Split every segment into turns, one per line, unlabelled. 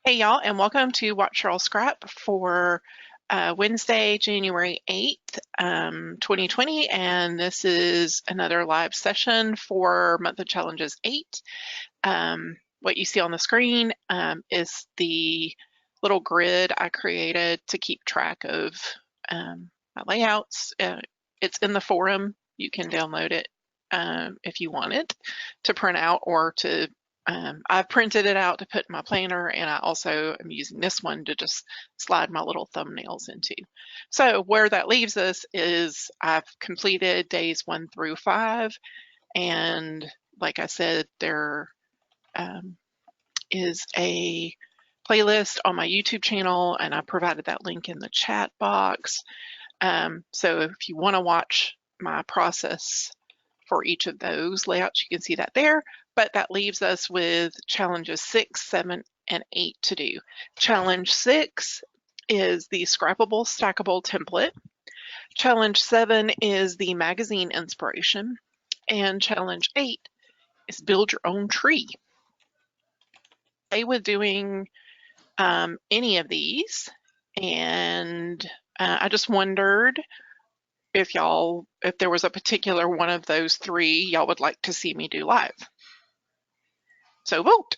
Hey y'all, and welcome to Watch Cheryl Scrap for Wednesday, January 8th, 2020, and this is another live session for Month of Challenges 8. What you see on the screen is the little grid I created to keep track of my layouts. It's in the forum. You can download it if you want it to print out or to I've printed it out to put in my planner, and I also am using this one to just slide my little thumbnails into. So where that leaves us is I've completed days 1 through 5, and like I said, there is a playlist on my YouTube channel, and I provided that link in the chat box. So if you want to watch my process for each of those layouts, you can see that there. But that leaves us with challenges 6, 7, and 8 to do. Challenge 6 is the scrappable stackable template. Challenge 7 is the magazine inspiration. And challenge 8 is build your own tree. Today with doing any of these, and I just wondered if there was a particular one of those 3 y'all would like to see me do live. So vote.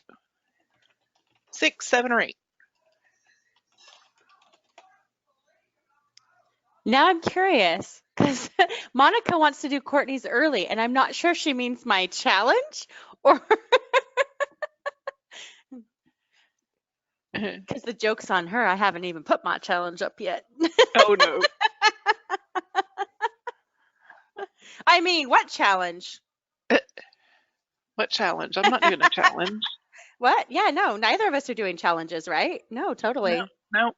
6, 7, or 8.
Now I'm curious because Monica wants to do Courtney's early, and I'm not sure she means my challenge or because the joke's on her. I haven't even put my challenge up yet.
Oh no.
I mean, what challenge?
What challenge? I'm not doing a challenge.
What? Yeah, no, neither of us are doing challenges, right? No, totally.
No.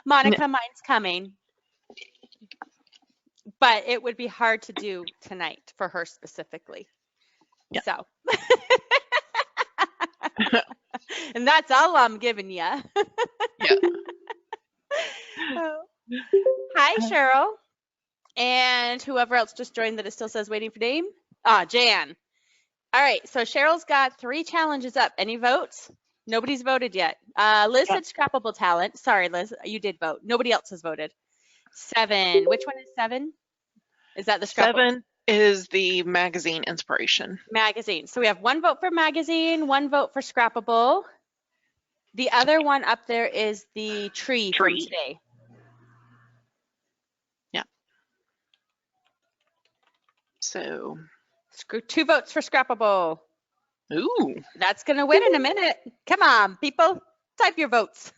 Monica, mine's coming. But it would be hard to do tonight for her specifically. Yeah. So. And that's all I'm giving you. Yeah. Hi, Cheryl. And whoever else just joined that it still says waiting for name. Jan. All right, so Cheryl's got 3 challenges up. Any votes? Nobody's voted yet. Liz said scrappable talent. Sorry, Liz, you did vote. Nobody else has voted. 7. Which one is 7? Is that the scrappable?
7 is the magazine inspiration.
Magazine. So we have 1 vote for magazine, 1 vote for scrappable. The other one up there is the tree. From today.
Yeah. So
2 votes for scrappable.
Ooh.
That's going to win in a minute. Come on, people. Type your votes.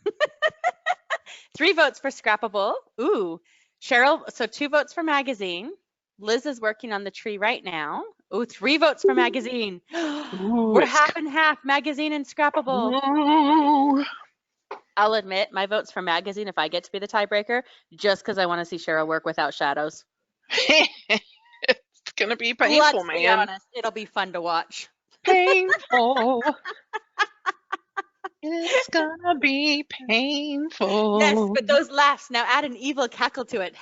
3 votes for scrappable. Ooh. Cheryl, so 2 votes for magazine. Liz is working on the tree right now. Ooh, 3 votes for magazine. Ooh, we're half and half, magazine and scrappable. Ooh. I'll admit my vote's for magazine if I get to be the tiebreaker, just because I want to see Cheryl work without shadows.
It's going to be painful,
man. Let's be honest, it'll be fun to watch.
Painful. It's gonna be painful.
Yes, but those laughs, now add an evil cackle to it.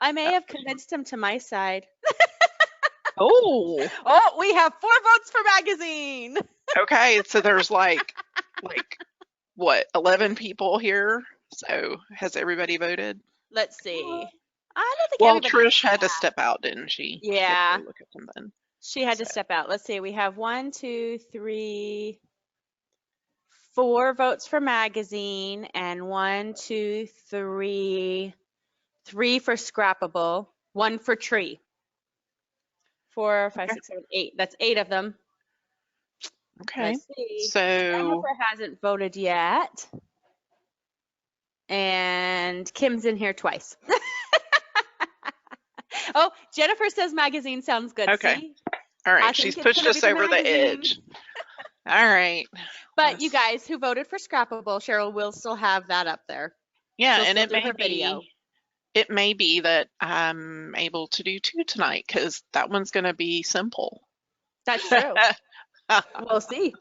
I may have convinced him to my side.
Oh,
we have 4 votes for magazine.
Okay, so there's like what, 11 people here? So has everybody voted?
Let's see. I don't think.
Well, Trish had to step out, didn't she?
Yeah.
Look at them then.
She had to step out. Let's see. We have 1, 2, 3, 4 votes for magazine, and 1, 2, 3 for scrappable, 1 for tree. 4, 5, 6, 7, 8. That's 8 of them.
Okay.
Let's see.
So
Jennifer hasn't voted yet, and Kim's in here twice. Oh, Jennifer says magazine sounds good.
Okay.
See?
All right. She's pushed us over the edge. All right.
But you guys who voted for scrappable, Cheryl will still have that up there.
Yeah, and it may be that I'm able to do 2 tonight because that one's going to be simple.
That's true. We'll see.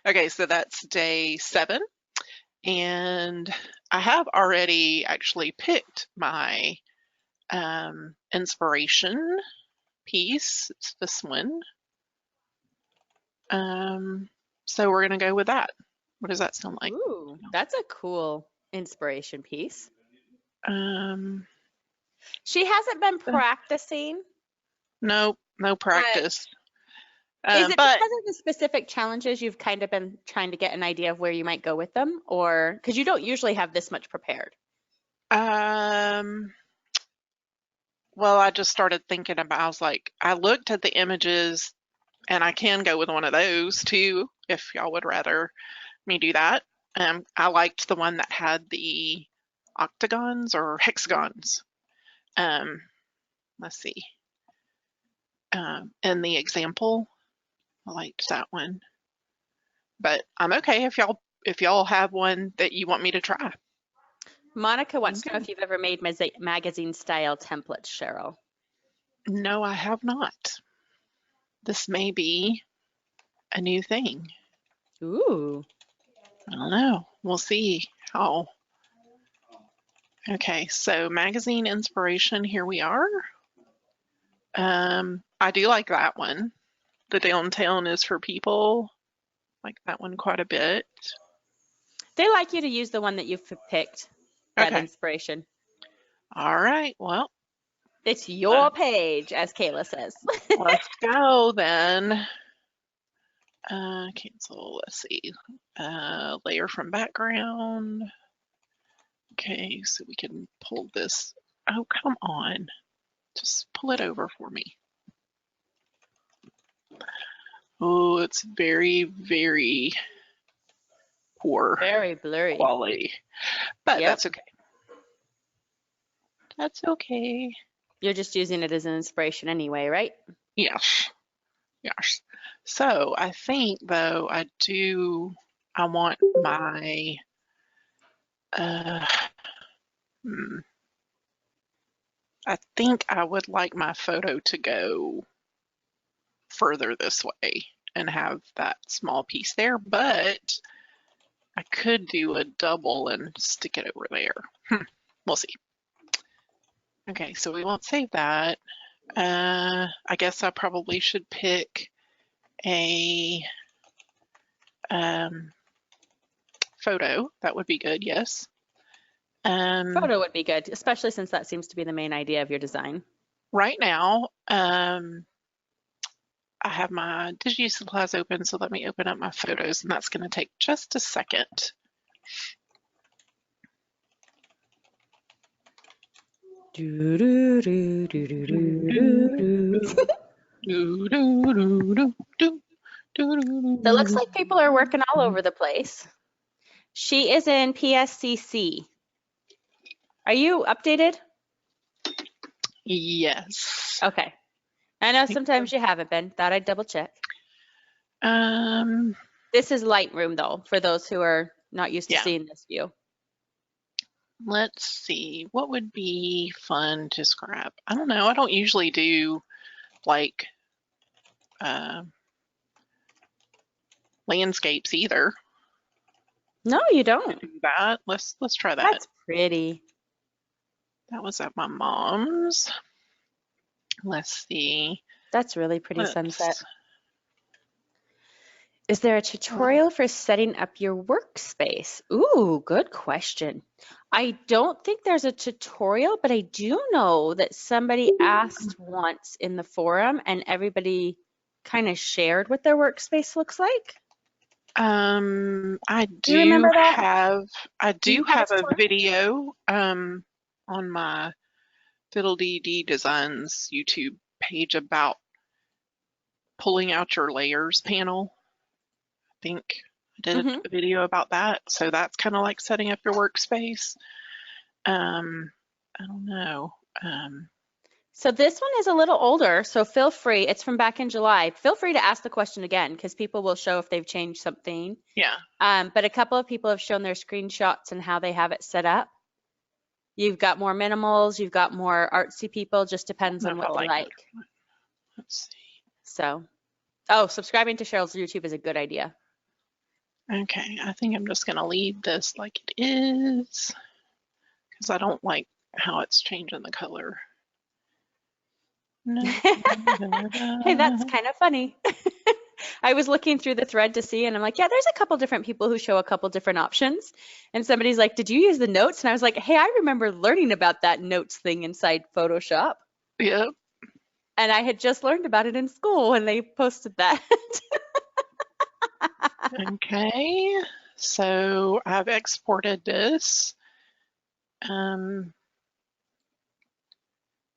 Okay, so that's day 7. And I have already actually picked my inspiration piece. It's this one. So we're going to go with that. What does that sound like?
Ooh, that's a cool inspiration piece. She hasn't been practicing.
No practice.
Is it because of the specific challenges you've kind of been trying to get an idea of where you might go with them, or because you don't usually have this much prepared?
Well, I just started thinking about, I was like, I looked at the images and I can go with one of those too, if y'all would rather me do that. I liked the one that had the octagons or hexagons. Let's see. In the example, I liked that one. But I'm okay if y'all have one that you want me to try.
Monica wants to know if you've ever made magazine style templates, Cheryl.
No, I have not. This may be a new thing.
Ooh.
I don't know. We'll see how. Okay, so magazine inspiration, here we are. I do like that one. The downtown is for people. Like that one quite a bit.
They like you to use the one that you've picked, that
Okay.
inspiration.
All right, well.
It's your page, as Kayla says.
Let's go then. Cancel, let's see. Layer from background. Okay, so we can pull this. Oh, come on. Just pull it over for me. Oh, it's very, very poor.
Very blurry.
Quality. But that's okay. That's okay.
You're just using it as an inspiration anyway, right?
Yes. Yes. So I think though I want my I think I would like my photo to go further this way and have that small piece there, but I could do a double and stick it over there. We'll see. Okay, so we won't save that. I guess I probably should pick a photo. That would be good, yes.
Photo would be good, especially since that seems to be the main idea of your design.
Right now, I have my DigiSupplies open, so let me open up my photos, and that's going to take just a second.
It looks like people are working all over the place. She is in PSCC. Are you updated?
Yes.
Okay. I know sometimes you haven't been. Thought I'd double check. This is Lightroom though, for those who are not used to seeing this view.
Let's see, what would be fun to scrap? I don't know. I don't usually do like landscapes either.
No, you don't.
Do that. Let's try that.
That's pretty.
That was at my mom's. Let's see.
That's really pretty sunset. Is there a tutorial for setting up your workspace? Ooh, good question. I don't think there's a tutorial, but I do know that somebody asked once in the forum and everybody kind of shared what their workspace looks like.
I do have a video on my Fiddle-Dee-Dee Designs YouTube page about pulling out your layers panel. I think I did a video about that. So that's kind of like setting up your workspace. I don't know.
So this one is a little older, so feel free. It's from back in July. Feel free to ask the question again because people will show if they've changed something.
Yeah.
But a couple of people have shown their screenshots and how they have it set up. You've got more minimals, you've got more artsy people, just depends on what they like.
Let's see.
So, subscribing to Cheryl's YouTube is a good idea.
Okay, I think I'm just gonna leave this like it is because I don't like how it's changing the color.
Hey, that's kind of funny. I was looking through the thread to see, and I'm like, yeah, there's a couple different people who show a couple different options. And somebody's like, did you use the notes? And I was like, hey, I remember learning about that notes thing inside Photoshop.
Yep.
And I had just learned about it in school when they posted that.
Okay, so I've exported this. And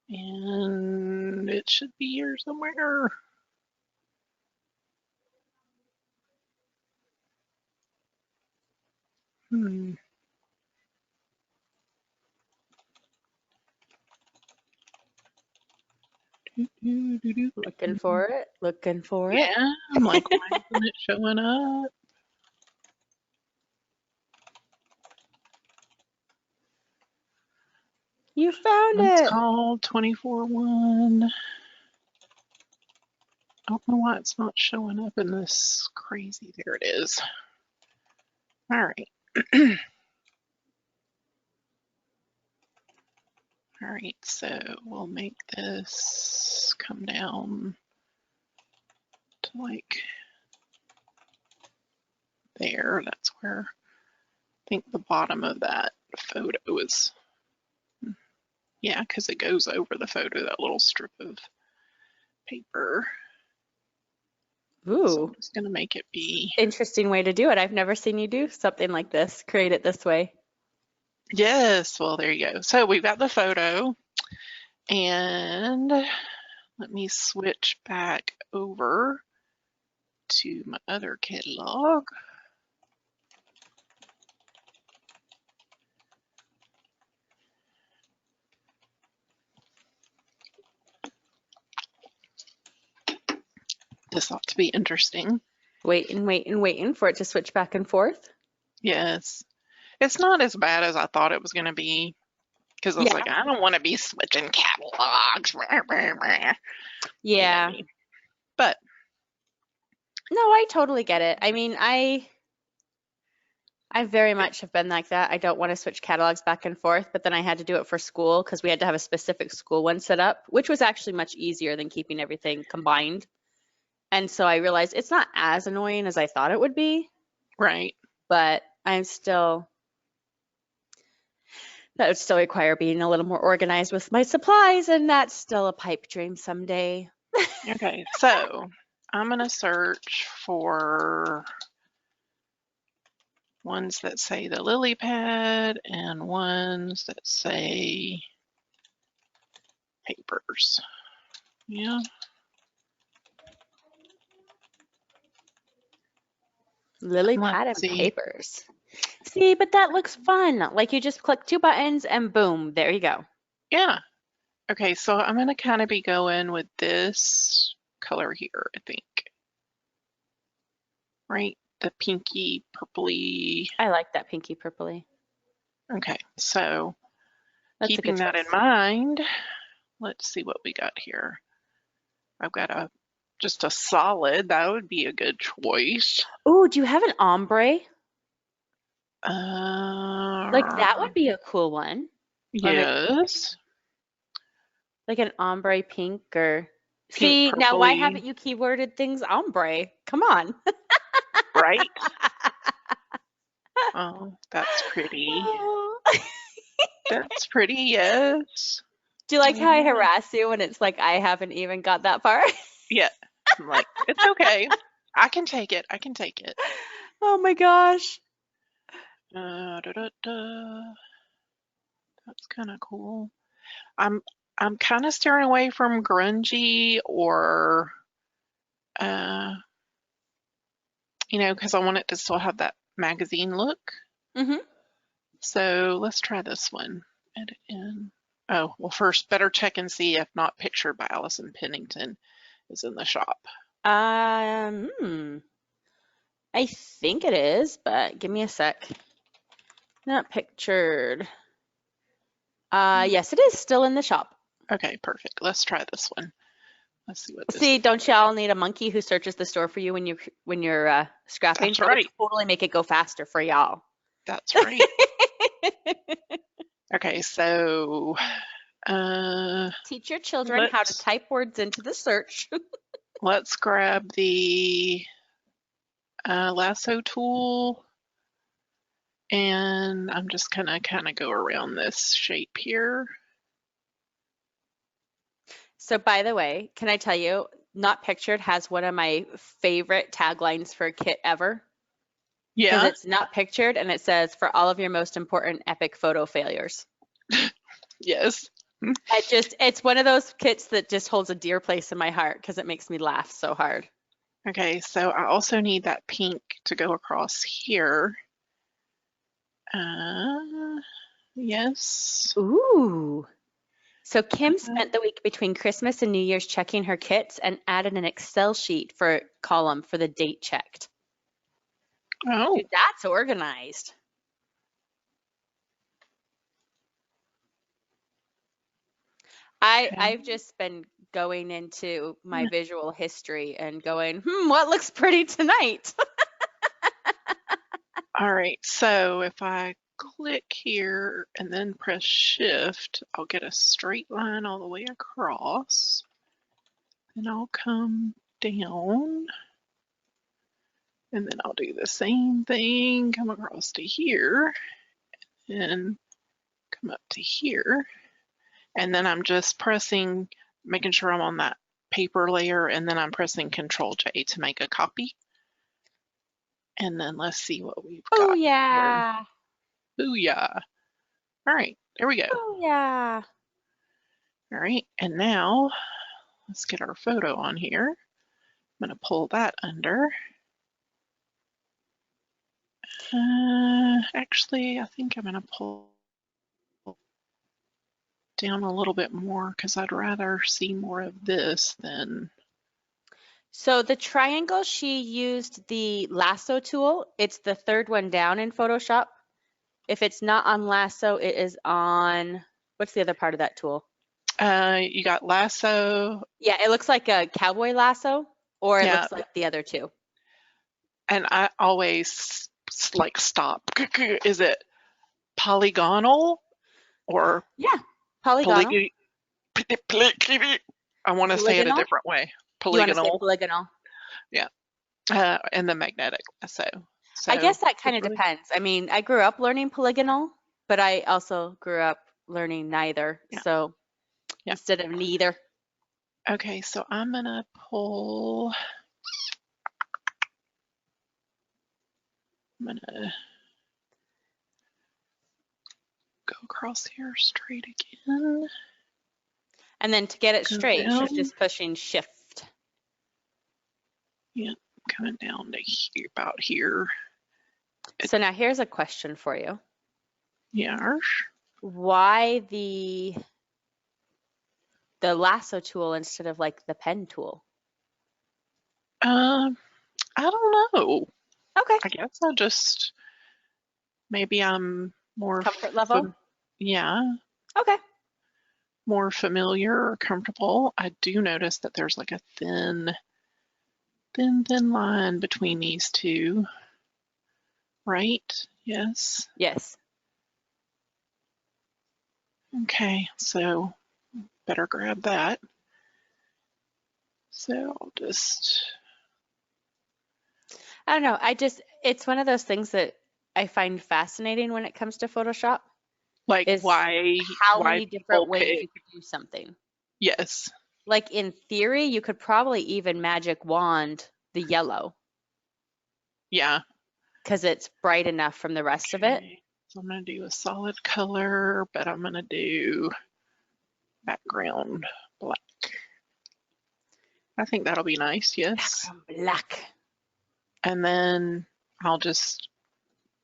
it should be here somewhere.
Looking for it, looking for it.
Yeah, I'm like, why isn't it showing up?
You found
It's
it.
called 24-1. I don't know why it's not showing up in this crazy. There it is. All right. All right, so we'll make this come down to like there. That's where I think the bottom of that photo is. Yeah, because it goes over the photo, that little strip of paper.
Ooh.
So I'm just going to make it be.
Interesting way to do it. I've never seen you do something like this, create it this way.
Yes, well, there you go. So we've got the photo, and let me switch back over to my other catalog. This ought to be interesting.
Waiting for it to switch back and forth.
Yes. It's not as bad as I thought it was going to be, because I was like, I don't want to be switching catalogs.
Yeah.
But
no, I totally get it. I mean, I very much have been like that. I don't want to switch catalogs back and forth, but then I had to do it for school because we had to have a specific school one set up, which was actually much easier than keeping everything combined. And so I realized it's not as annoying as I thought it would be.
Right.
But that would still require being a little more organized with my supplies, and that's still a pipe dream someday.
Okay, so I'm going to search for ones that say the lily pad and ones that say papers. Yeah.
Lily pad and papers. See, but that looks fun. Like you just click 2 buttons and boom, there you go.
Yeah. Okay, so I'm going to kind of be going with this color here, I think. Right? The pinky purpley.
I like that pinky purpley.
Okay, so
that's
keeping that in mind, let's see what we got here. I've got just a solid. That would be a good choice.
Oh, do you have an ombre? Like that would be a cool one.
Yes.
Like an ombre pink or see, now why haven't you keyworded things ombre? Come on.
Right? Oh, that's pretty. That's pretty, yes.
Do you like how I harass you when it's like I haven't even got that far?
Yeah. I'm like, it's okay. I can take it. I can take it.
Oh my gosh.
That's kind of cool. I'm kind of steering away from grungy or you know, because I want it to still have that magazine look.
Mm-hmm.
So let's try this one. Edit in. Oh, well, first, better check and see if Not Pictured by Allison Pennington is in the shop.
I think it is, but give me a sec. Not Pictured. Yes, it is still in the shop.
Okay, perfect. Let's try this one. Let's see what this
See, don't y'all need a monkey who searches the store for you when you're scrapping?
That's right.
Totally make it go faster for y'all.
That's right. Okay, so
Teach your children how to type words into the search.
Let's grab the lasso tool, and I'm just gonna kind of go around this shape here.
So by the way, can I tell you, Not Pictured has one of my favorite taglines for a kit ever. Because
Yeah.
it's not pictured and it says, for all of your most important epic photo failures.
Yes.
It's one of those kits that just holds a dear place in my heart because it makes me laugh so hard.
Okay, so I also need that pink to go across here. Yes.
Ooh. So Kim spent the week between Christmas and New Year's checking her kits and added an Excel sheet for column for the date checked.
Oh.
Dude, that's organized. I've just been going into my visual history and going, what looks pretty tonight?
All right, so if I click here and then press shift, I'll get a straight line all the way across. Then I'll come down. And then I'll do the same thing, come across to here and come up to here. And then I'm just pressing, making sure I'm on that paper layer, and then I'm pressing Control J to make a copy. And then let's see what we've got.
Oh yeah.
Here. Booyah. All right, there we go.
Oh yeah.
All right, and now let's get our photo on here. I'm gonna pull that under. Actually, I think I'm gonna pull down a little bit more because I'd rather see more of this than.
So the triangle, she used the lasso tool. It's the third one down in Photoshop. If it's not on lasso, it is on, what's the other part of that tool?
You got lasso.
Yeah, it looks like a cowboy lasso, or it looks like the other two.
And I always like stop. Is it polygonal or?
Yeah, polygonal.
I want to say it a different way. Polygonal.
You want to say polygonal?
Yeah. And the magnetic lasso. So
I guess that kind of depends. I mean, I grew up learning polygonal, but I also grew up learning neither. Yeah. So instead of neither.
Okay, so I'm gonna pull. I'm gonna go across here straight again.
And then to get it straight, she's just pushing shift.
Yeah, coming down to here, about here.
So now here's a question for you.
Yeah.
Why the lasso tool instead of like the pen tool?
I don't know.
Okay.
I guess I just, maybe I'm more
comfort level.
Yeah.
Okay.
More familiar or comfortable. I do notice that there's like a thin line between these two. Right? Yes.
Yes.
Okay, so better grab that. So I'll just.
I don't know. It's one of those things that I find fascinating when it comes to Photoshop.
Like
how many different ways you could do something.
Yes.
Like in theory, you could probably even magic wand the yellow.
Yeah.
Because it's bright enough from the rest of it.
So I'm going to do a solid color, but I'm going to do background black. I think that'll be nice, yes.
Background black.
And then I'll just,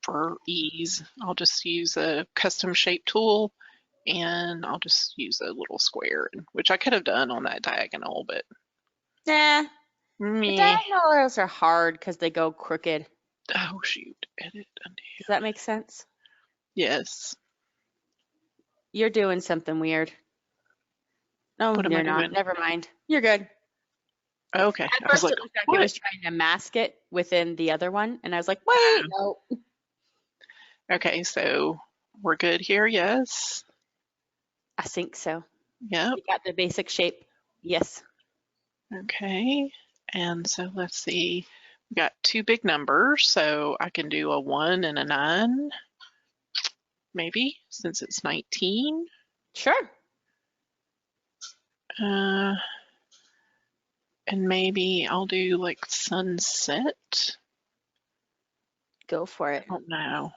for ease, I'll just use a custom shape tool, and I'll just use a little square, which I could have done on that diagonal, but.
Nah. The diagonals are hard because they go crooked.
Oh, shoot. Edit, undo.
Does that make sense?
Yes.
You're doing something weird. No, you're not. Never mind. You're good.
Okay.
At first, it looked like it was trying to mask it within the other one, and I was like, wait, no.
Okay, so we're good here, yes?
I think so.
Yep.
You got the basic shape. Yes.
Okay. And so let's see. We've got two big numbers, so I can do a 1 and a 9, maybe, since it's 19.
Sure.
And maybe I'll do like sunset.
Go for it.
I don't know.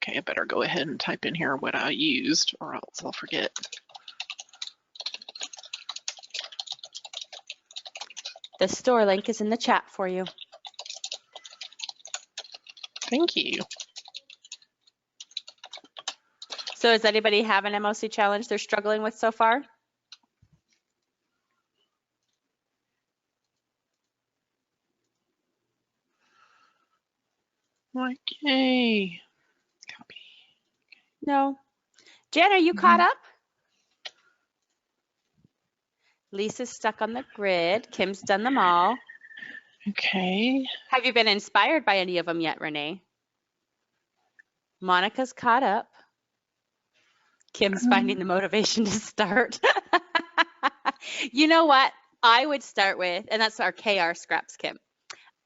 Okay, I better go ahead and type in here what I used or else I'll forget.
The store link is in the chat for you.
Thank you.
So does anybody have an MOC challenge they're struggling with so far?
Like, yay. Copy.
No. Jen, are you caught up? Lisa's stuck on the grid. Kim's done them all.
Okay.
Have you been inspired by any of them yet, Renee? Monica's caught up. Kim's finding the motivation to start. You know what? I would start with, and that's our KR Scraps, Kim.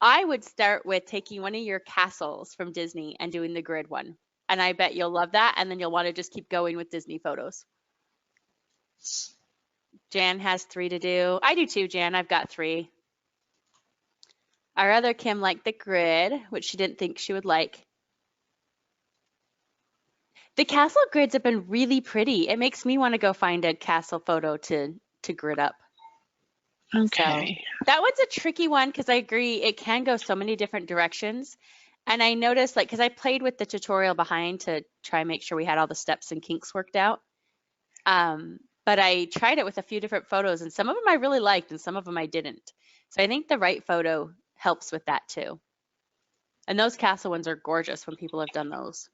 I would start with taking one of your castles from Disney and doing the grid one. And I bet you'll love that. And then you'll want to just keep going with Disney photos. Jan has 3 to do. I do too, Jan. I've got 3. Our other Kim liked the grid, which she didn't think she would like. The castle grids have been really pretty. It makes me want to go find a castle photo to grid up.
Okay.
So, that one's a tricky one because I agree it can go so many different directions. And I noticed, like, because I played with the tutorial behind to try and make sure we had all the steps and kinks worked out. But I tried it with a few different photos, and some of them I really liked and some of them I didn't. So I think the right photo helps with that too. And those castle ones are gorgeous when people have done those.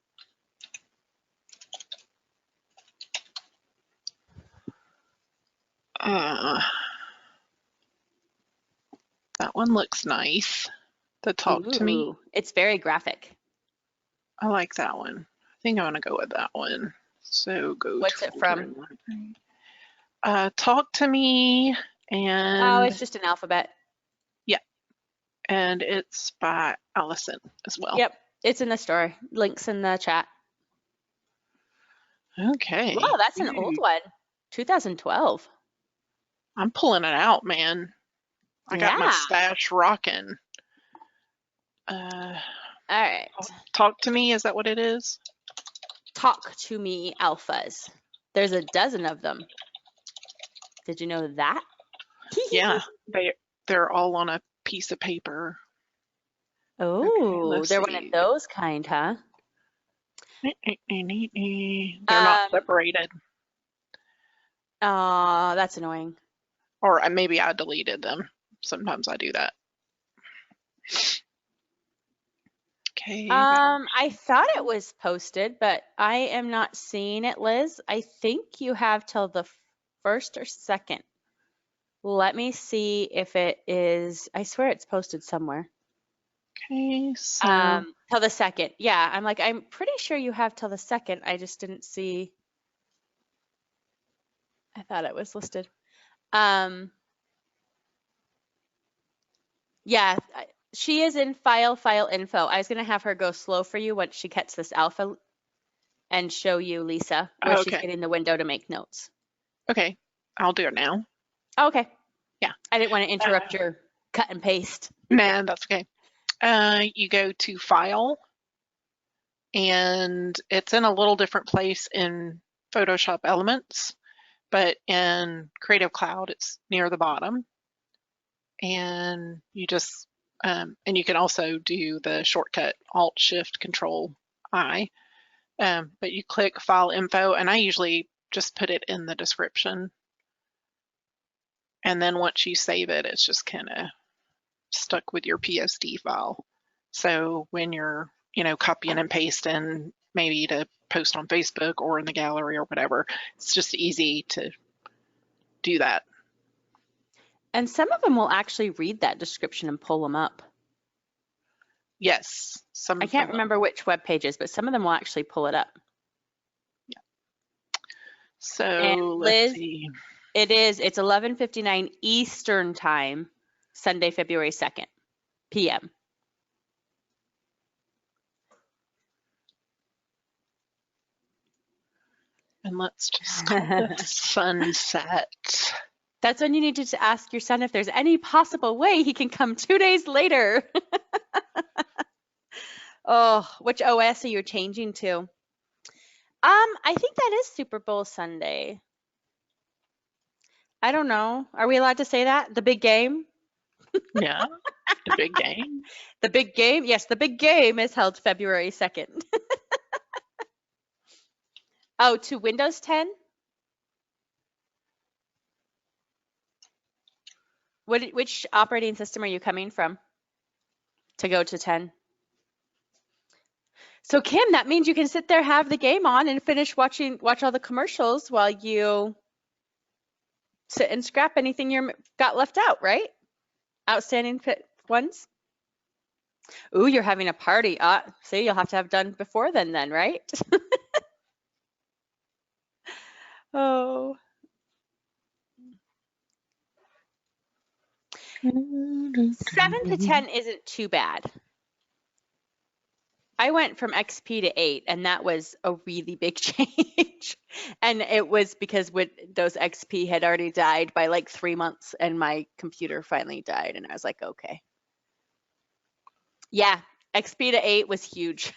That one looks nice. The talk to me.
It's very graphic.
I like that one. I think I'm gonna go with that one. So go.
What's it from?
Talk to me, and
oh, it's just an alphabet.
Yeah, and it's by Allison as well.
Yep, it's in the store. Links in the chat.
Okay.
Wow, that's an old one. 2012.
I'm pulling it out, man. I got my stash rocking.
All right.
Talk to me, is that what it is?
Talk to me alphas. There's a dozen of them. Did you know that?
Yeah, they're all on a piece of paper.
Oh, okay, they're one of those kind, huh?
They're not separated.
Oh, that's annoying.
Or maybe I deleted them. Sometimes I do that. Okay.
I thought it was posted, but I am not seeing it, Liz. I think you have till the 1st or 2nd. Let me see if it is. I swear it's posted somewhere.
Okay, so
till the 2nd. Yeah, I'm pretty sure you have till the 2nd. I just didn't see. I thought it was listed. Yeah, she is in file info. I was going to have her go slow for you once she gets this alpha and show you, Lisa, where she's getting the window to make notes.
Okay, I'll do it now.
Okay.
Yeah.
I didn't want to interrupt your cut and paste.
Nah, that's okay. You go to File, and it's in a little different place in Photoshop Elements, but in Creative Cloud, it's near the bottom. And you just, and you can also do the shortcut Alt-Shift-Control-I, but you click File Info, and I usually just put it in the description. And then once you save it, it's just kind of stuck with your PSD file. So when you're, copying and pasting, maybe to post on Facebook or in the gallery or whatever, it's just easy to do that.
And some of them will actually read that description and pull them up.
Yes.
I can't remember which web pages, but some of them will actually pull it up.
Yeah.
And
So let's
Liz,
see.
it's 11:59 Eastern time, Sunday, February 2nd, p.m.
And let's just call this sunset.
That's when you need to ask your son if there's any possible way he can come 2 days later. Oh, which OS are you changing to? I think that is Super Bowl Sunday. I don't know. Are we allowed to say that? The big game?
Yeah, the big game.
The big game? Yes, the big game is held February 2nd. Oh, to Windows 10? Which operating system are you coming from to go to 10? So Kim, that means you can sit there, have the game on, and watch all the commercials while you sit and scrap anything you got left out, right? Outstanding ones. Ooh, you're having a party. See, you'll have to have done before then, right? Oh. 7 to 10 isn't too bad. I went from XP to 8, and that was a really big change. And it was because those XP had already died by like 3 months, and my computer finally died, and I was like, okay. Yeah, XP to 8 was huge.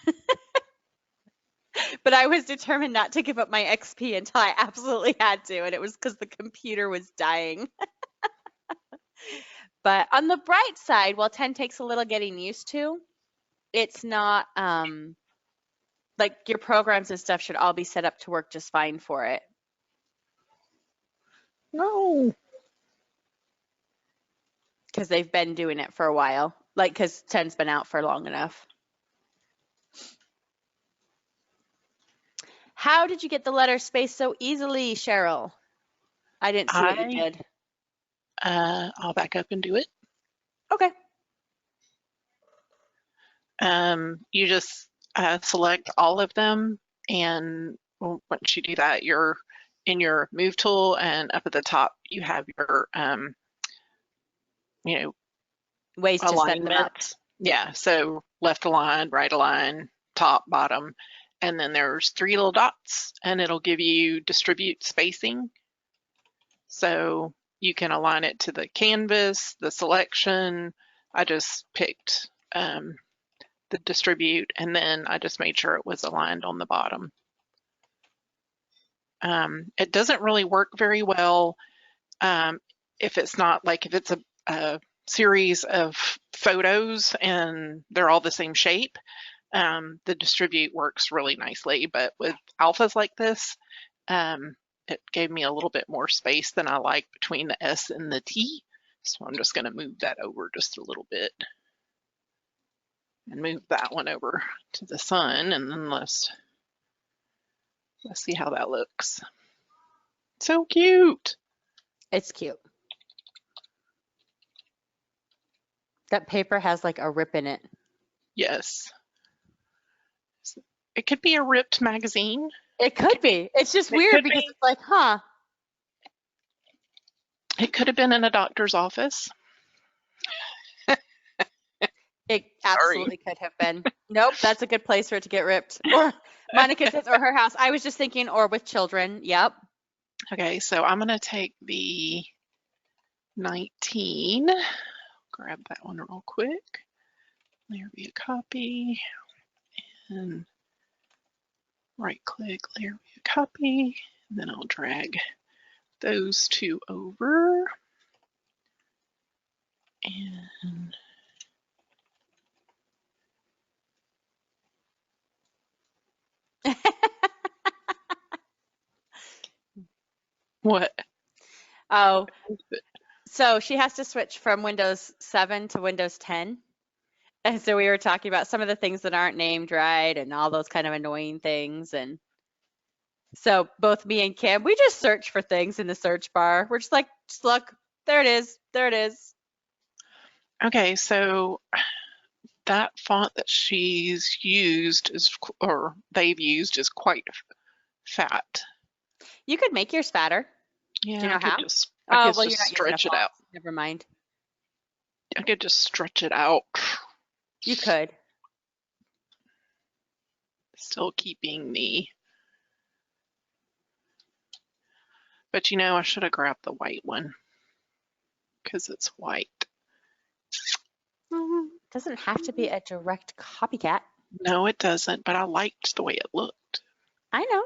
But I was determined not to give up my XP until I absolutely had to, and it was because the computer was dying. But on the bright side, while 10 takes a little getting used to, it's not like your programs and stuff should all be set up to work just fine for it.
No.
Because they've been doing it for a while. Like, because 10's been out for long enough. How did you get the letter space so easily, Cheryl? I didn't see what you did.
I'll back up and do it.
Okay.
You just select all of them, and once you do that, you're in your move tool, and up at the top you have your
ways to set them up.
Yeah, so left align, right align, top, bottom, and then there's 3 little dots, and it'll give you distribute spacing. So you can align it to the canvas, the selection. I just picked the distribute, and then I just made sure it was aligned on the bottom. It doesn't really work very well if it's not like if it's a series of photos and they're all the same shape. The distribute works really nicely, but with alphas like this, it gave me a little bit more space than I like between the S and the T. So I'm just going to move that over just a little bit and move that one over to the sun, and then let's see how that looks. So cute.
It's cute. That paper has like a rip in it.
Yes. It could be a ripped magazine.
It could be. It's just weird because it's like, huh.
It could have been in a doctor's office.
It absolutely could have been. Nope, that's a good place for it to get ripped. Or Monica says, or her house. I was just thinking, or with children. Yep.
Okay, so I'm going to take the 19. Grab that one real quick. There be a copy. And right click, layer be a copy. And then I'll drag those 2 over. And what?
Oh, so she has to switch from Windows 7 to Windows 10. And so we were talking about some of the things that aren't named right and all those kind of annoying things. And so both me and Kim, we just search for things in the search bar. We're just like, just look, there it is. There it is.
Okay, so that font that she's used is, or they've used, is quite fat.
You could make yours fatter.
Yeah,
Do you know how?
I could
Oh, well,
just
you're not using a
stretch it
font.
out.
Never mind.
I could just stretch it out.
You could.
Still keeping the, but you know, I should have grabbed the white one because it's white.
Doesn't have to be a direct copycat.
No, it doesn't, but I liked the way it looked.
I know.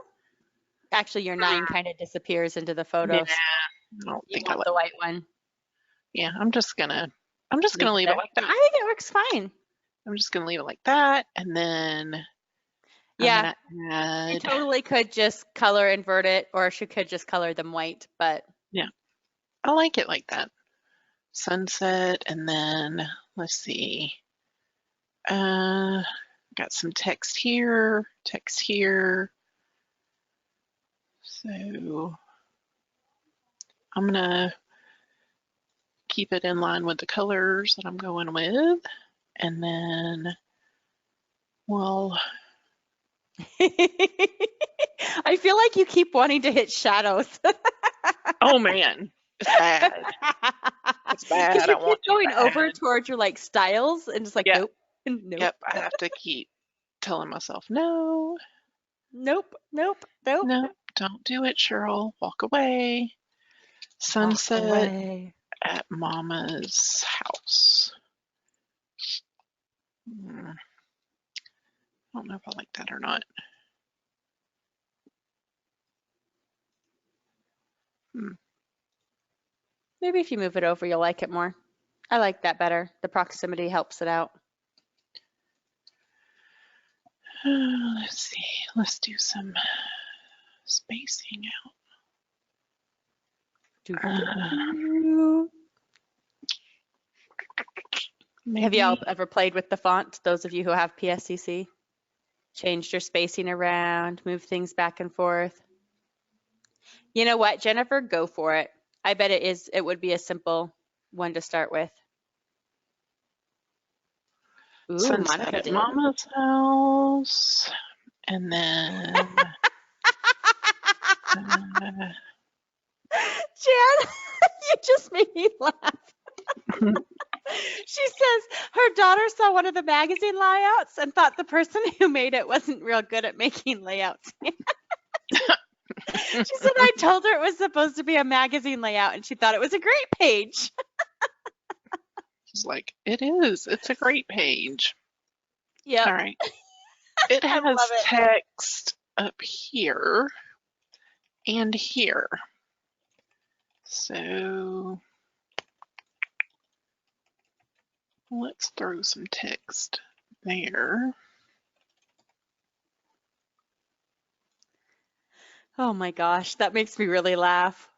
Actually, your 9 kind of disappears into the photos.
I don't
You
think I
want
like
the white one.
Yeah, I'm just gonna leave it like that.
I think it works fine.
I'm just gonna leave it like that, and then
Yeah,
I'm gonna
you
add.
totally could just color invert it, or she could just color them white, but
Yeah, I like it like that. Sunset, and then let's see. Got some text here, text here. So I'm gonna keep it in line with the colors that I'm going with, and then, well,
I feel like you keep wanting to hit shadows.
oh man, it's bad. It's bad. I
You
don't
keep
want to
going over towards your like styles and just like,
Yeah.
nope, nope,
Yep, I have to keep telling myself, no,
nope, nope, nope.
no, don't do it, Cheryl. Walk away.
Walk
Sunset
away.
at Mama's house. I don't know if I like that or not.
Maybe if you move it over, you'll like it more. I like that better. The proximity helps it out.
Let's see. Let's do some spacing out.
Have y'all ever played with the font? Those of you who have PSCC? Changed your spacing around, moved things back and forth. You know what, Jennifer? Go for it. I bet it would be a simple one to start with. Ooh,
Sunset
Monica
at
did.
Mama's house. And then
Jan, you just made me laugh. She says her daughter saw one of the magazine layouts and thought the person who made it wasn't real good at making layouts. She said I told her it was supposed to be a magazine layout and she thought it was a great page.
She's like, it is. It's a great page.
Yeah.
All right. It has text up here and here. So let's throw some text there.
Oh my gosh, that makes me really laugh.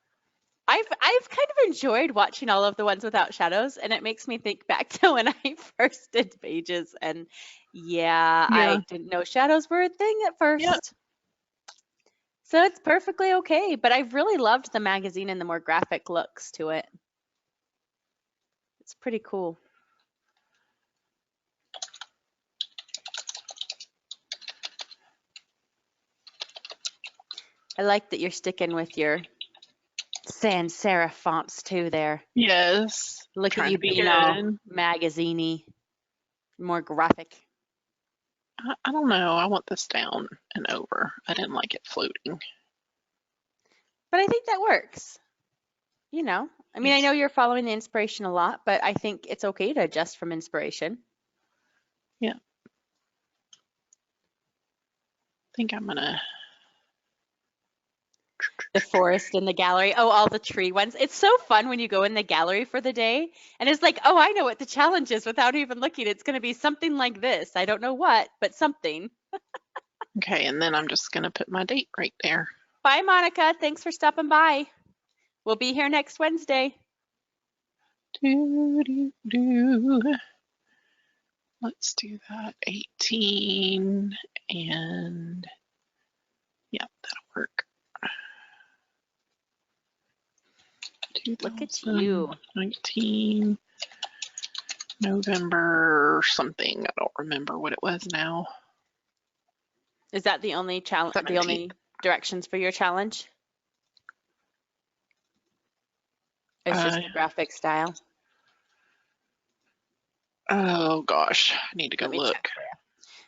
I've kind of enjoyed watching all of the ones without shadows, and it makes me think back to when I first did pages, and I didn't know shadows were a thing at first.
Yep.
So it's perfectly okay, but I've really loved the magazine and the more graphic looks to it. It's pretty cool. I like that you're sticking with your sans serif fonts too there.
Yes.
Look at you being all magazine-y, more graphic.
I don't know. I want this down and over. I didn't like it floating.
But I think that works. You know, I mean, I know you're following the inspiration a lot, but I think it's okay to adjust from inspiration.
Yeah. I think I'm gonna.
The forest in the gallery. Oh, all the tree ones. It's so fun when you go in the gallery for the day and it's like, oh, I know what the challenge is without even looking. It's going to be something like this. I don't know what, but something.
Okay, and then I'm just going to put my date right there.
Bye, Monica. Thanks for stopping by. We'll be here next Wednesday.
Let's do that. 18 and yeah, that'll work.
Look at you.
19 November something. I don't remember what it was now.
Is that the only challenge? The only directions for your challenge? It's just the graphic style.
Oh gosh, I need to go
Let me
look.
check for you.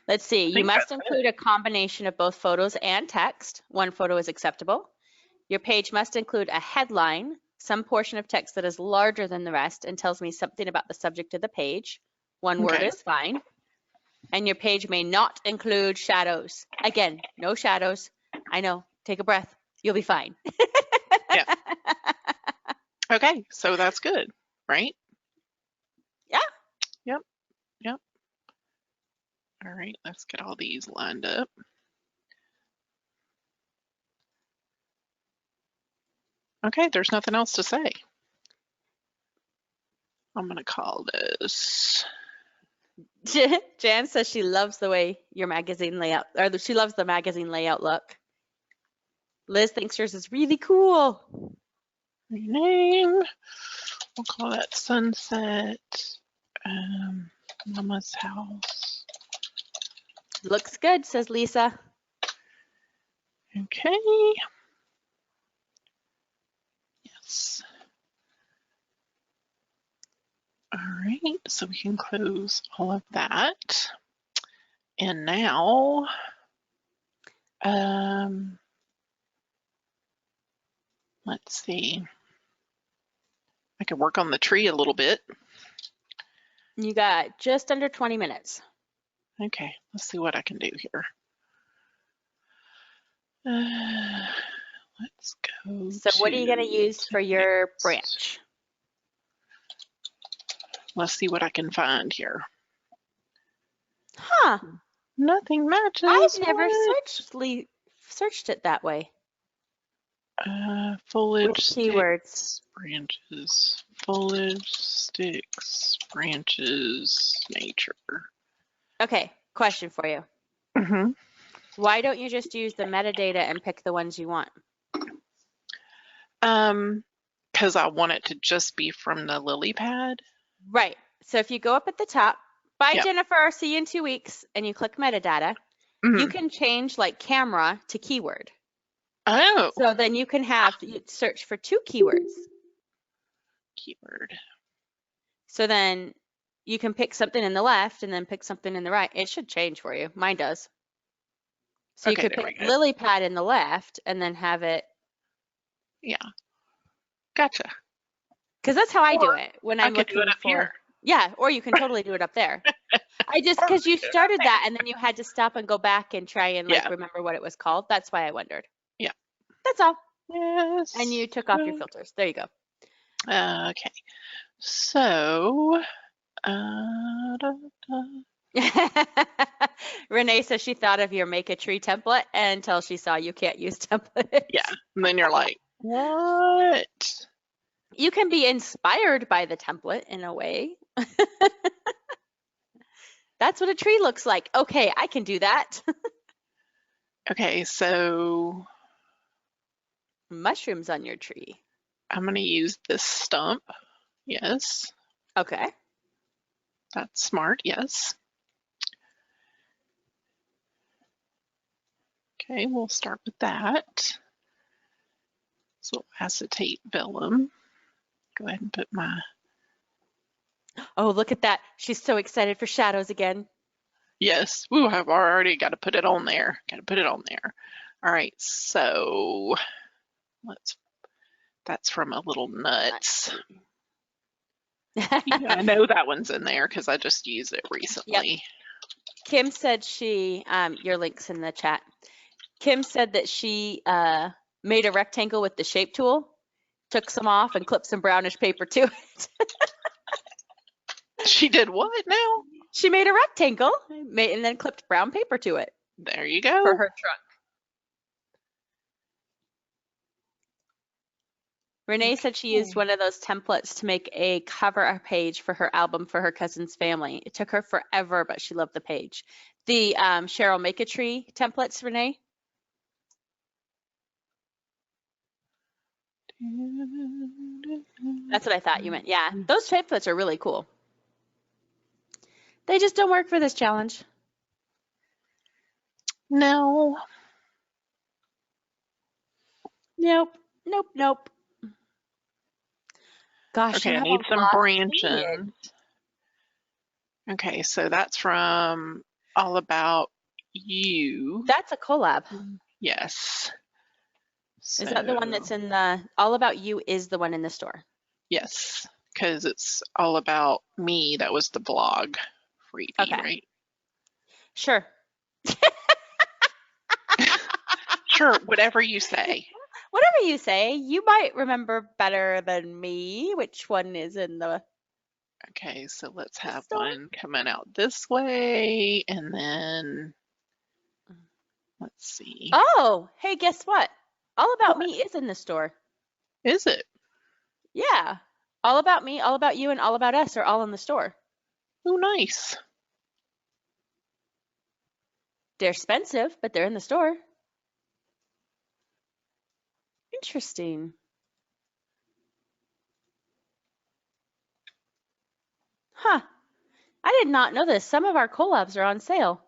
Let's see. You must include a combination of both photos and text. One photo is acceptable. Your page must include a headline, some portion of text that is larger than the rest and tells me something about the subject of the page. One word is fine. And your page may not include shadows. Again, no shadows. I know. Take a breath. You'll be fine.
Yeah. Okay, so that's good, right?
Yeah.
Yep. Yep. All right, let's get all these lined up. Okay, there's nothing else to say. I'm gonna call this.
Jan says she loves the way your magazine layout, or she loves the magazine layout look. Liz thinks yours is really cool.
Rename. We'll call that Sunset. Mama's house.
Looks good, says Lisa.
Okay. Yes. All right, so we can close all of that. And now, let's see. I could work on the tree a little bit.
You got just under 20 minutes.
Okay, let's see what I can do here. Let's go.
So what are you going to use for your branch?
Let's see what I can find here.
Huh.
Nothing matches.
I've never searched it that way.
Foliage,
with keywords.
Sticks, branches, foliage, sticks, branches, nature.
Okay, question for you.
Mm-hmm.
Why don't you just use the metadata and pick the ones you want?
Because I want it to just be from the lily pad.
Right. So if you go up at the top, bye
Yep.
Jennifer, see you in 2 weeks, and you click metadata, you can change like camera to keyword.
Oh.
So then you can search for 2 keywords.
Keyword.
So then you can pick something in the left and then pick something in the right. It should change for you. Mine does. So you could pick lily pad in the left and then have it.
Yeah. Gotcha.
Because that's how I do it when I'm looking
do it up
for.
Here.
Yeah, or you can totally do it up there. Because you started that and then you had to stop and go back and try and remember what it was called. That's why I wondered.
Yeah.
That's all.
Yes.
And you took off your filters. There you go.
Okay. So.
Renee says she thought of your make a tree template until she saw you can't use templates.
Yeah. And then you're like, what?
You can be inspired by the template in a way. That's what a tree looks like. Okay, I can do that.
Okay, so
mushrooms on your tree.
I'm going to use this stump. Yes.
Okay.
That's smart. Yes. Okay, we'll start with that. So acetate vellum. Go ahead and put my.
Oh, look at that. She's so excited for shadows again.
Yes. Ooh, I've already got to put it on there. Got to put it on there. All right. So that's from a little nuts. Yeah, I know that one's in there because I just used it recently.
Yep. Kim said your link's in the chat. Kim said that she made a rectangle with the shape tool, took some off and clipped some brownish paper to it.
She did what now?
She made a rectangle and then clipped brown paper to it.
There you go.
For her trunk. Renee said she used one of those templates to make a cover page for her album for her cousin's family. It took her forever, but she loved the page. The Cheryl Make a Tree templates, Renee? That's what I thought you meant. Yeah, those templates are really cool. They just don't work for this challenge.
No.
Nope. Nope. Nope. Gosh,
Okay,
you
I
have
need
a
some
lot
branches.
needed.
Okay, so that's from All About You.
That's a collab.
Yes.
Is that the one
So,
that's in the All About You is the one in the store?
yes, because it's all about me. That was the blog freebie,
Okay,
right?
sure.
Sure, whatever you say.
Whatever you say, you might remember better than me which one is in the
Okay, so let's have
store.
one coming out this way, and then let's see.
Oh, hey, guess what? All About
What
Me is in the store.
is it?
Yeah. All About Me, All About You, and All About Us are all in the store.
Oh, nice.
They're expensive, but they're in the store. Interesting. Huh. I did not know this. Some of our collabs are on sale.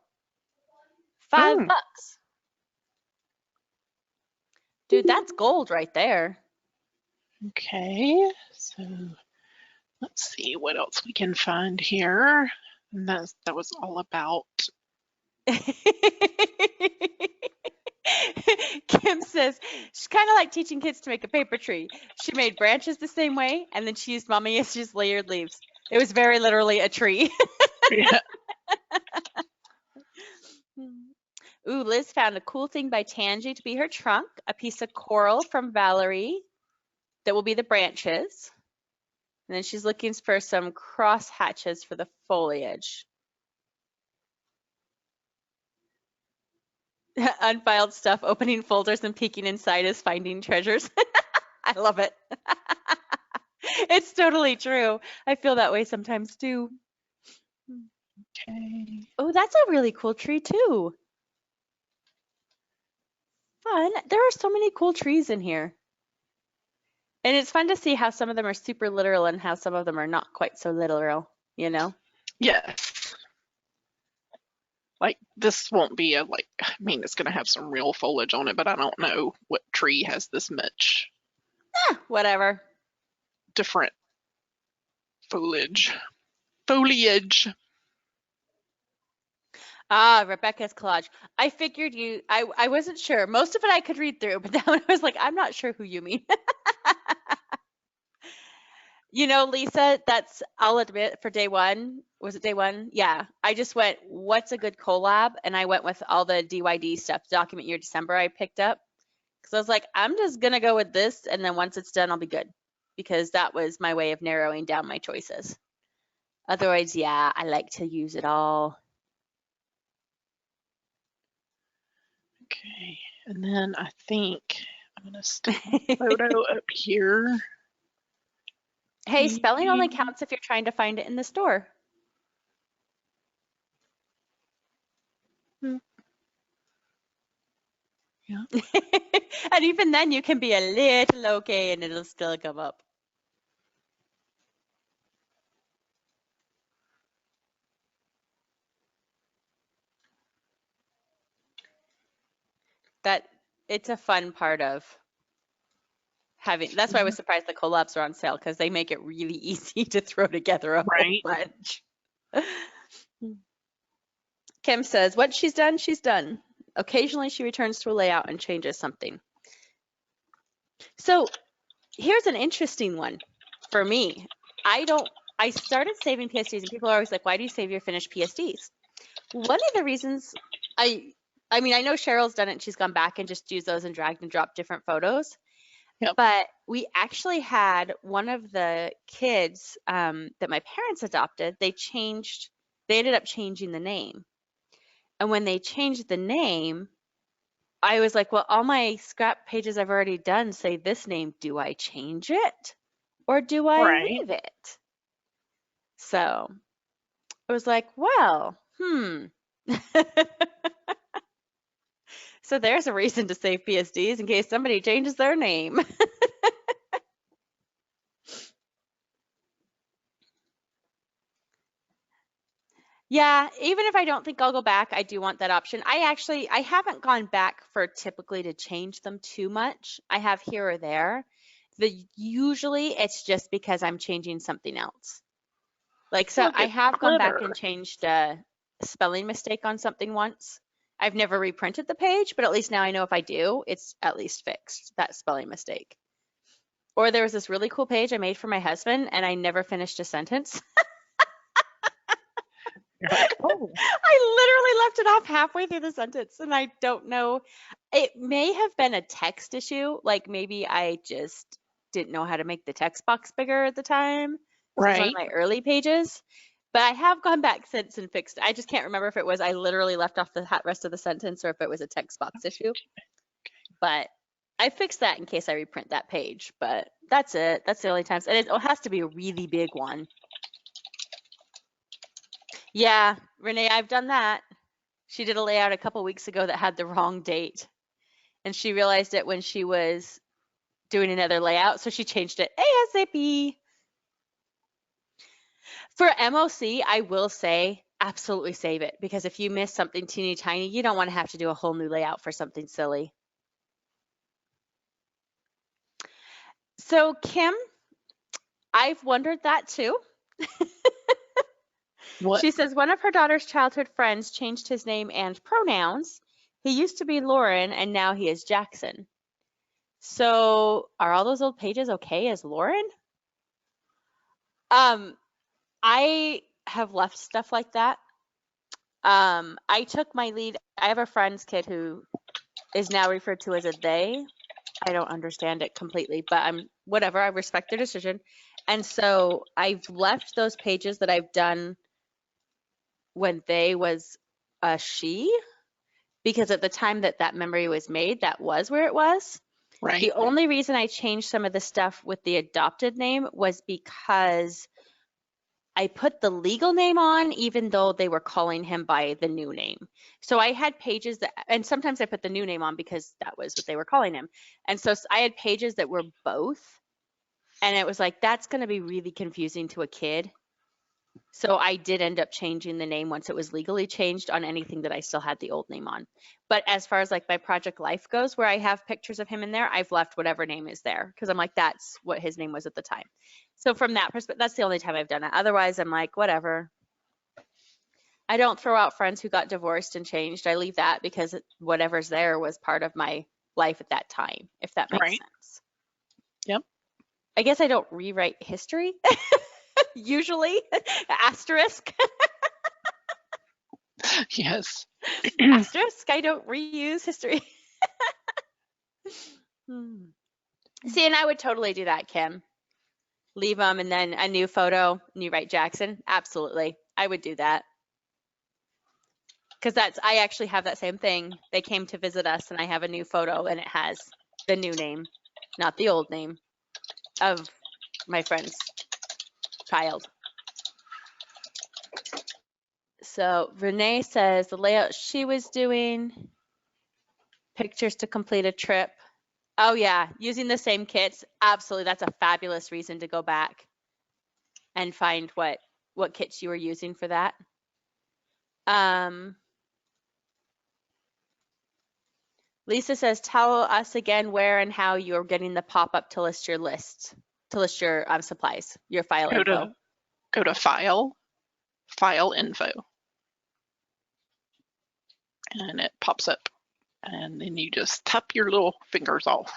$5.
Mm,
Dude, that's gold right there.
okay, so let's see what else we can find here. And that was all about.
Kim says she's kind of like teaching kids to make a paper tree. She made branches the same way, and then she used Mommy as just layered leaves. It was very literally a tree.
Yeah.
Ooh, Liz found a cool thing by Tangi to be her trunk, a piece of coral from Valerie that will be the branches. And then she's looking for some cross hatches for the foliage. Unfiled stuff, opening folders and peeking inside is finding treasures. I love it. It's totally true. I feel that way sometimes too.
Okay.
Oh, that's a really cool tree too. Fun. There are so many cool trees in here. And it's fun to see how some of them are super literal and how some of them are not quite so literal, you know?
Yes. Like this won't be a like. I mean, it's gonna have some real foliage on it, but I don't know what tree has this much
Whatever.
different foliage. Foliage.
Ah, Rebecca's collage. I figured I wasn't sure. Most of it I could read through, but that one I was like, I'm not sure who you mean. You know, Lisa, I'll admit, for day one, was it day one? Yeah. I just went, what's a good collab? And I went with all the DYD stuff, document year December I picked up. Because I was like, I'm just going to go with this. And then once it's done, I'll be good. Because that was my way of narrowing down my choices. Otherwise, yeah, I like to use it all.
Okay, and then I think I'm gonna stick a photo up here.
Hey, spelling only counts if you're trying to find it in the store.
Yeah.
And even then, you can be a little okay and it'll still come up. It's a fun part of having. That's why I was surprised the collabs are on sale because they make it really easy to throw together a whole bunch. Kim says, what she's done, she's done. Occasionally, she returns to a layout and changes something. So here's an interesting one for me. I started saving PSDs and people are always like, why do you save your finished PSDs? One of the reasons I mean, I know Cheryl's done it and she's gone back and just used those and dragged and dropped different photos.
Yep.
But we actually had one of the kids that my parents adopted, they ended up changing the name. And when they changed the name, I was like, well, all my scrap pages I've already done say this name. Do I change it or do I leave it? So I was like, well, So there's a reason to save PSDs in case somebody changes their name. Yeah, even if I don't think I'll go back, I do want that option. I haven't gone back for typically to change them too much. I have here or there. Usually it's just because I'm changing something else. Like, so
Look
I
at
have gone back
glitter.
and changed a spelling mistake on something once. I've never reprinted the page, but at least now I know if I do, it's at least fixed, that spelling mistake. Or there was this really cool page I made for my husband and I never finished a sentence.
You're like, oh,
I literally left it off halfway through the sentence and I don't know. It may have been a text issue. Like maybe I just didn't know how to make the text box bigger at the time. So it was one of
right.
my early pages. But I have gone back since and fixed it. I just can't remember if it was I literally left off the rest of the sentence or if it was a text box issue. But I fixed that in case I reprint that page. But that's it. That's the only times. And it has to be a really big one. Yeah, Renee, I've done that. She did a layout a couple weeks ago that had the wrong date. And she realized it when she was doing another layout. So she changed it ASAP. For MOC, I will say absolutely save it because if you miss something teeny tiny, you don't want to have to do a whole new layout for something silly. So Kim, I've wondered that too.
What?
She says one of her daughter's childhood friends changed his name and pronouns. He used to be Lauren and now he is Jackson. So are all those old pages okay as Lauren? I have left stuff like that. I took my lead. I have a friend's kid who is now referred to as a they. I don't understand it completely, but whatever. I respect their decision. And so I've left those pages that I've done when they was a she, because at the time that memory was made, that was where it was.
Right.
The only reason I changed some of the stuff with the adopted name was because I put the legal name on even though they were calling him by the new name. So I had pages that, and sometimes I put the new name on because that was what they were calling him. And so I had pages that were both. And it was like, that's going to be really confusing to a kid. So I did end up changing the name once it was legally changed on anything that I still had the old name on. But as far as like my project life goes, where I have pictures of him in there, I've left whatever name is there because I'm like, that's what his name was at the time. So from that perspective, that's the only time I've done it. Otherwise, I'm like, whatever. I don't throw out friends who got divorced and changed. I leave that because whatever's there was part of my life at that time, if that makes sense.
Yep.
I guess I don't rewrite history. Usually, asterisk.
Yes.
Asterisk, I don't reuse history. See, and I would totally do that, Kim. Leave them and then a new photo and you write Jackson. Absolutely. I would do that. Because I actually have that same thing. They came to visit us and I have a new photo and it has the new name, not the old name of my friend's child. So Renee says the layout she was doing, pictures to complete a trip. Oh yeah, using the same kits. Absolutely, that's a fabulous reason to go back and find what kits you were using for that. Lisa says, tell us again where and how you're getting the pop-up to list your lists, to list your supplies, your file info.
Go to file info. And it pops up. And then you just tap your little fingers off.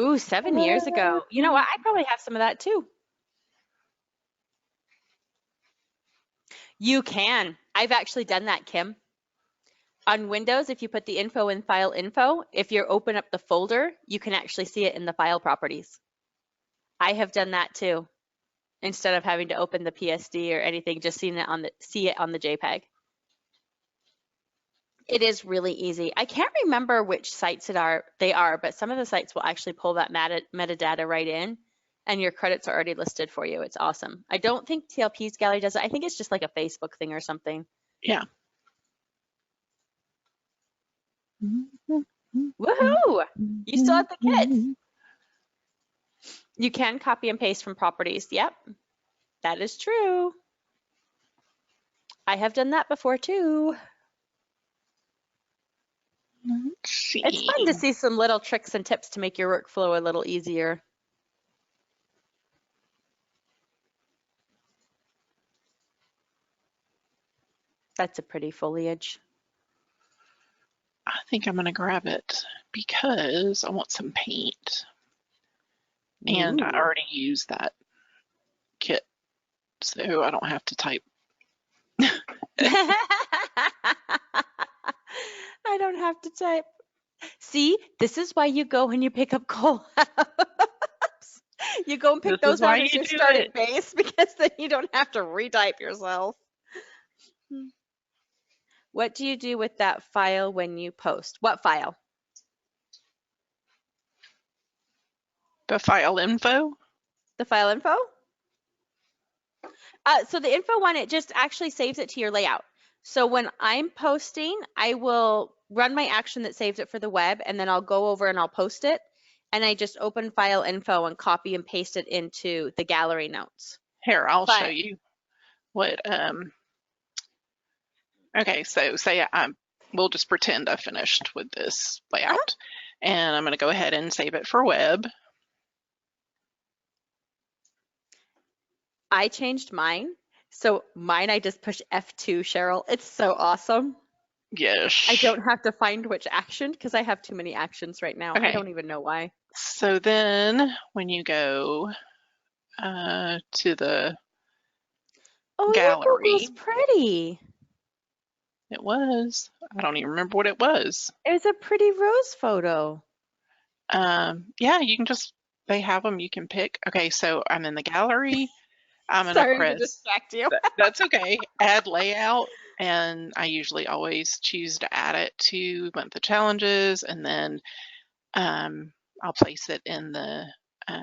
Ooh, 7 years ago. You know what? I probably have some of that too. You can. I've actually done that, Kim. On Windows, if you put the info in file info, if you open up the folder, you can actually see it in the file properties. I have done that too. Instead of having to open the PSD or anything, just see it on the JPEG. It is really easy. I can't remember which sites they are, but some of the sites will actually pull that metadata right in and your credits are already listed for you. It's awesome. I don't think TLP's gallery does it. I think it's just like a Facebook thing or something.
Yeah.
Woohoo! You still have the kits. You can copy and paste from properties. Yep, that is true. I have done that before too.
Let's see.
It's fun to see some little tricks and tips to make your workflow a little easier. That's a pretty foliage.
I think I'm going to grab it because I want some paint. And I
Ooh.
already used that kit, so I don't have to type.
I don't have to type. See, this is why you go and you pick up collabs. You go and pick
This is
those out
why
as
you
your
do
starting
it.
base, because then you don't have to retype yourself. What do you do with that file when you post? What file?
The file info?
The file info? So the info one, it just actually saves it to your layout. So when I'm posting, I will run my action that saves it for the web, and then I'll go over and I'll post it. And I just open file info and copy and paste it into the gallery notes.
Here, I'll show you what, okay, so say we'll just pretend I finished with this layout. And I'm going to go ahead and save it for web.
I changed mine. So mine, I just push F2, Cheryl. It's so awesome.
Yes.
I don't have to find which action because I have too many actions right now.
Okay.
I don't even know why.
So then when you go to the gallery.
Your Google's pretty.
It was. I don't even remember what it was.
It was a pretty rose photo.
Yeah, you can just, they have them, you can pick. Okay, so I'm in the gallery. I'm going to press.
Sorry to distract you.
That's okay. Add layout. And I usually always choose to add it to month of challenges. And then I'll place it in the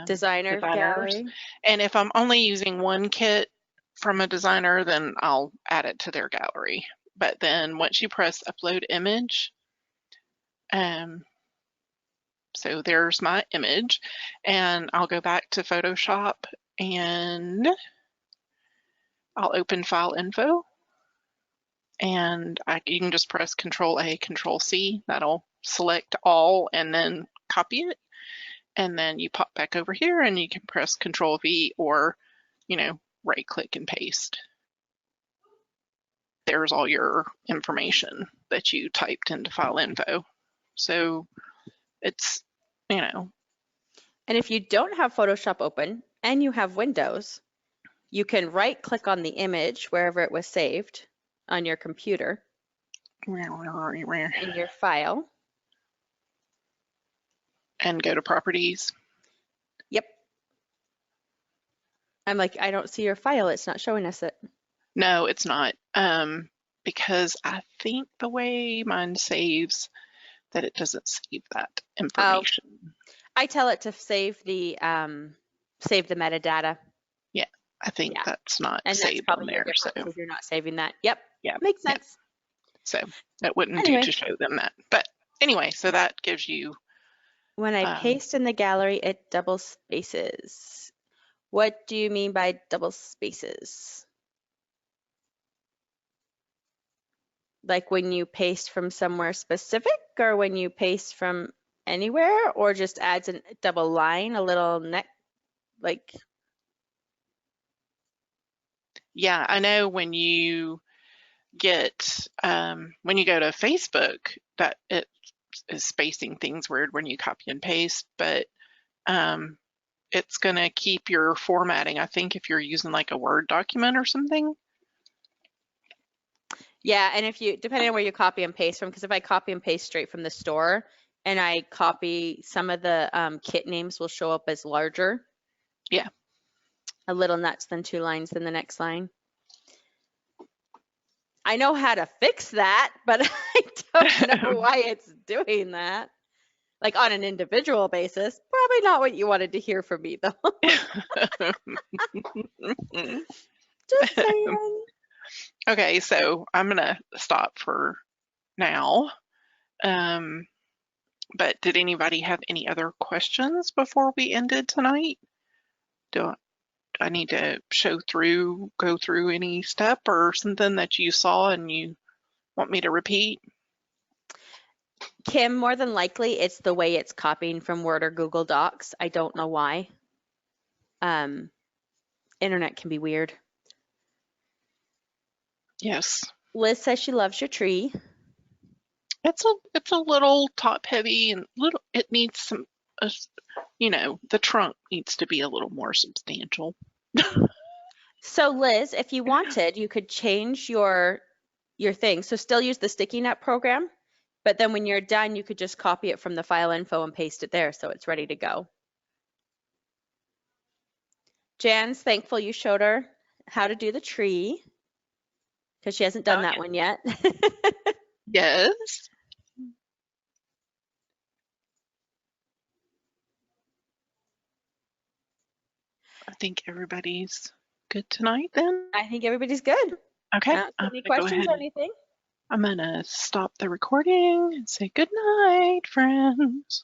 Designer gallery.
And if I'm only using one kit from a designer, then I'll add it to their gallery. But then once you press upload image, so there's my image, and I'll go back to Photoshop and I'll open file info, and you can just press Control A, Control C. That'll select all and then copy it. And then you pop back over here and you can press Control V or, right click and paste. There's all your information that you typed into file info. So it's,
And if you don't have Photoshop open and you have Windows, you can right click on the image wherever it was saved on your computer in your file.
And go to properties.
Yep. I'm like, I don't see your file. It's not showing us it.
No, it's not. Because I think the way mine saves that it doesn't save that information.
Oh, I tell it to save the metadata.
Yeah, I think that's not
and
saved
that's
on there. So
you're not saving that. Yep.
Yeah.
Makes sense.
So that wouldn't do to show them that. But anyway, so that gives you.
When I paste in the gallery, it double spaces. What do you mean by double spaces? Like when you paste from somewhere specific, or when you paste from anywhere, or just adds a double line, a little neck, like?
Yeah, I know when you get, when you go to Facebook, that it is spacing things weird when you copy and paste, but it's going to keep your formatting, I think, if you're using like a Word document or something.
Yeah, and if you, depending on where you copy and paste from, because if I copy and paste straight from the store and I copy, some of the kit names will show up as larger.
Yeah.
A little nuts than 2 lines in the next line. I know how to fix that, but I don't know why it's doing that. Like on an individual basis, probably not what you wanted to hear from me though. Just saying.
Okay, so I'm gonna stop for now. But did anybody have any other questions before we ended tonight? Do I need to go through any step or something that you saw and you want me to repeat?
Kim, more than likely, it's the way it's copying from Word or Google Docs. I don't know why. Internet can be weird.
Yes.
Liz says she loves your tree.
It's a little top heavy and little. It needs some, you know, the trunk needs to be a little more substantial.
So Liz, if you wanted, you could change your thing. So still use the sticky note program, but then when you're done, you could just copy it from the file info and paste it there so it's ready to go. Jan's thankful you showed her how to do the tree because she hasn't done that one yet.
Yes. I think everybody's good tonight then.
I think everybody's good.
Okay.
Any questions or anything?
I'm gonna stop the recording and say good night, friends.